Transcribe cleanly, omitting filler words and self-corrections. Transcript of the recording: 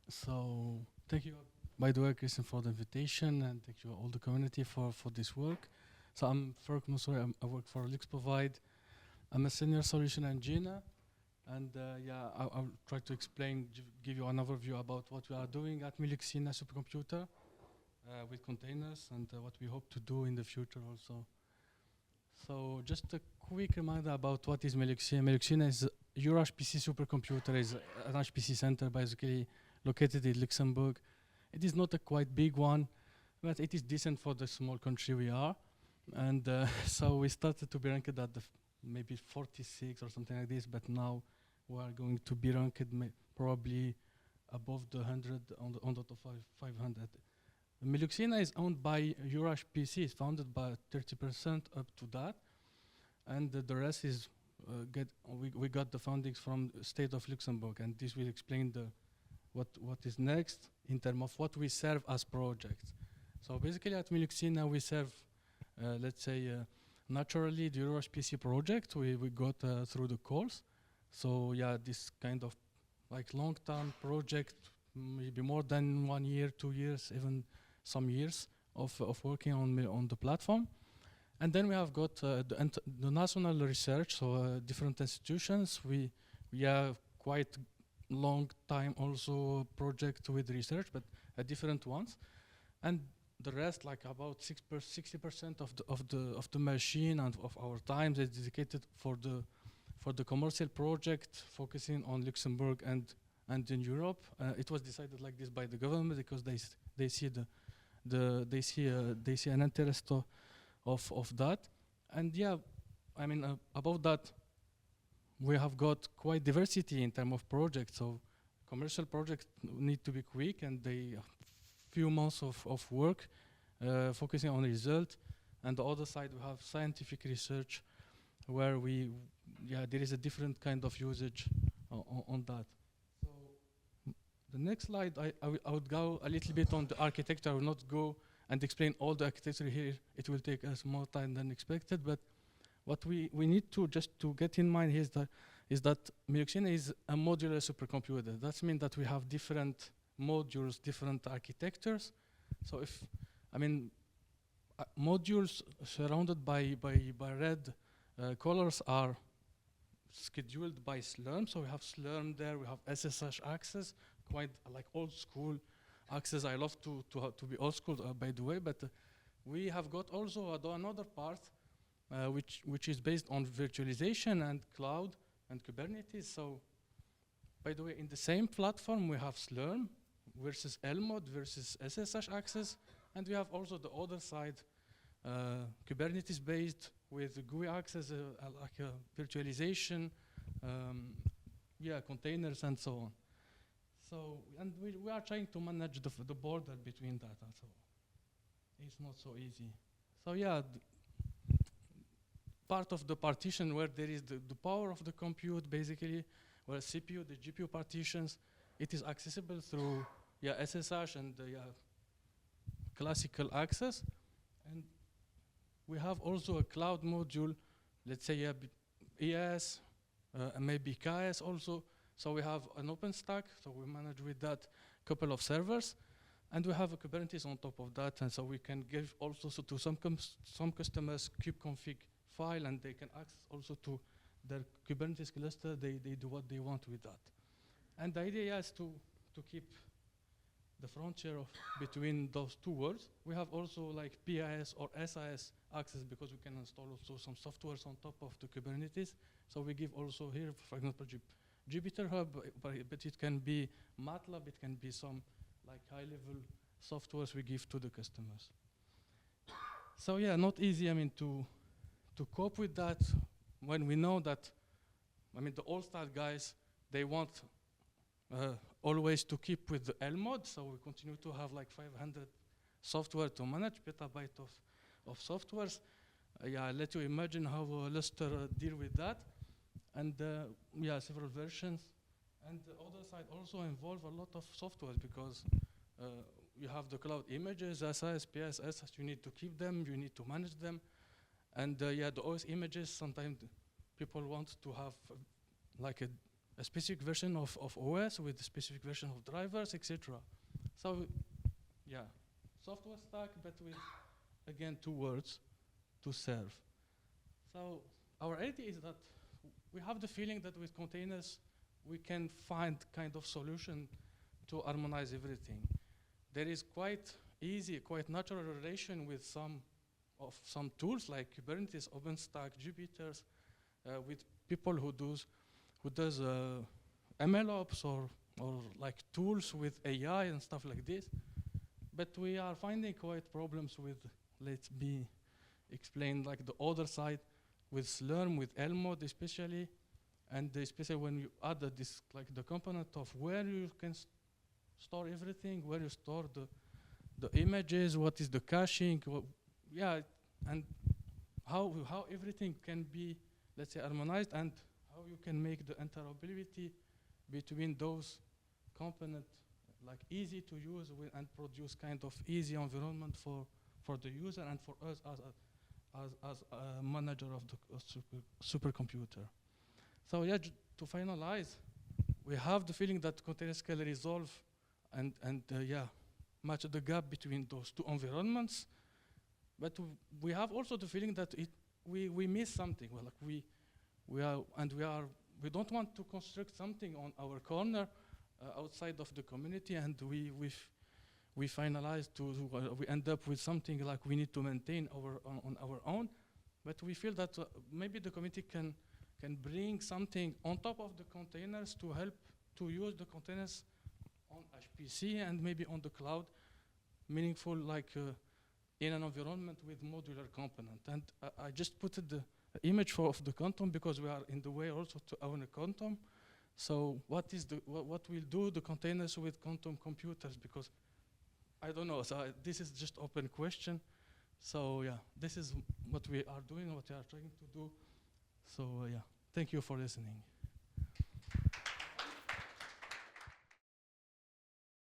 So thank you, by the way, Christian, for the invitation, and thank you all the community for this work. So I'm Farouk Mansouri. I work for LuxProvide. I'm a senior solution engineer, and yeah, I'll try to explain, give you an overview about what we are doing at Meluxina supercomputer with containers, and what we hope to do in the future also. So just a quick reminder about what is Meluxina. Meluxina is your HPC supercomputer, is an HPC center basically located in Luxembourg. It is not a quite big one, but it is decent for the small country we are. And so we started to be ranked at the maybe 46 or something like this, but now we are going to be ranked probably above the 100 on the top 500. Meluxina is owned by EuroHPC. It's founded by 30% up to that, and the rest is we got the fundings from the state of Luxembourg, and this will explain what is next in terms of what we serve as projects. So basically at Meluxina we serve, let's say, naturally the EuroHPC project we got through the calls. So yeah, this kind of like long-term project, maybe more than 1 year, 2 years, even some years of working on the platform. And then we have got the national research, so different institutions. We have quite long time also project with research, but different ones. And the rest, like about 60% of the machine and of our time is dedicated for the commercial project, focusing on Luxembourg and in Europe. It was decided like this by the government because they see they see an interest of that. And yeah, I mean about that, we have got quite diversity in terms of projects. So commercial projects need to be quick, and they few months of work focusing on the result. And the other side, we have scientific research where there is a different kind of usage on that. So the next slide, I would go a little bit on the architecture. I will not go and explain all the architecture here. It will take us more time than expected, but what we need to just to get in mind here is that Meluxina is a modular supercomputer. That means that we have different modules, different architectures. So modules surrounded by red colors are scheduled by Slurm. So we have Slurm there, we have SSH access, quite like old school access. I love to be old school, by the way, but we have got also another part which is based on virtualization and cloud and Kubernetes. So by the way, in the same platform we have Slurm versus LMOD versus SSH access, and we have also the other side, Kubernetes based with GUI access, like virtualization, containers and so on. So, and we are trying to manage the border between that, and so it's not so easy. So yeah, part of the partition where there is the power of the compute, basically, where CPU, the GPU partitions, it is accessible through SSH and classical access. And we have also a cloud module, let's say ES, and maybe KS also. So we have an OpenStack, so we manage with that couple of servers, and we have a Kubernetes on top of that, and so we can give also to some customers kubeconfig file, and they can access also to their Kubernetes cluster. They do what they want with that. And the idea is to keep the frontier between those two worlds. We have also like PIS or SIS access because we can install also some softwares on top of the Kubernetes. So we give also here, for example, Jupyter Hub, but it can be MATLAB, it can be some like high-level softwares we give to the customers. So yeah, not easy, to cope with that when we know that, the all-star guys, they want always to keep with the LMOD, so we continue to have like 500 software to manage, petabyte of softwares. I'll let you imagine how Lustre deal with that. And several versions. And the other side also involve a lot of software because you have the cloud images, SIS, PSS, you need to keep them, you need to manage them. And the OS images, sometimes people want to have like a a specific version of OS with a specific version of drivers, etc. So, yeah, software stack, but with, again, two words, to serve. So our idea is that we have the feeling that with containers, we can find kind of solution to harmonize everything. There is quite easy, quite natural relation with some tools like Kubernetes, OpenStack, Jupyter, with people who does MLOps or like tools with AI and stuff like this. But we are finding quite problems with, let's be explained like the other side, with Slurm, with Elmod especially, and especially when you add this, like the component of where you can store everything, where you store the images, what is the caching, yeah, and how everything can be, let's say, harmonized, and how you can make the interoperability between those components like easy to use and produce kind of easy environment for the user and for us as a manager of the supercomputer. So yeah, to finalize, we have the feeling that containers can resolve and yeah, match the gap between those two environments. But we have also the feeling that we miss something. Well, like we don't want to construct something on our corner outside of the community, and we finalize we end up with something like we need to maintain on our own. But we feel that maybe the community can bring something on top of the containers to help to use the containers on HPC and maybe on the cloud, meaningful, like in an environment with modular component. And I just put the image of the quantum because we are in the way also to own a quantum. So what will do the containers with quantum computers? Because I don't know. So this is just open question. So yeah, this is what we are doing, what we are trying to do. So yeah, thank you for listening.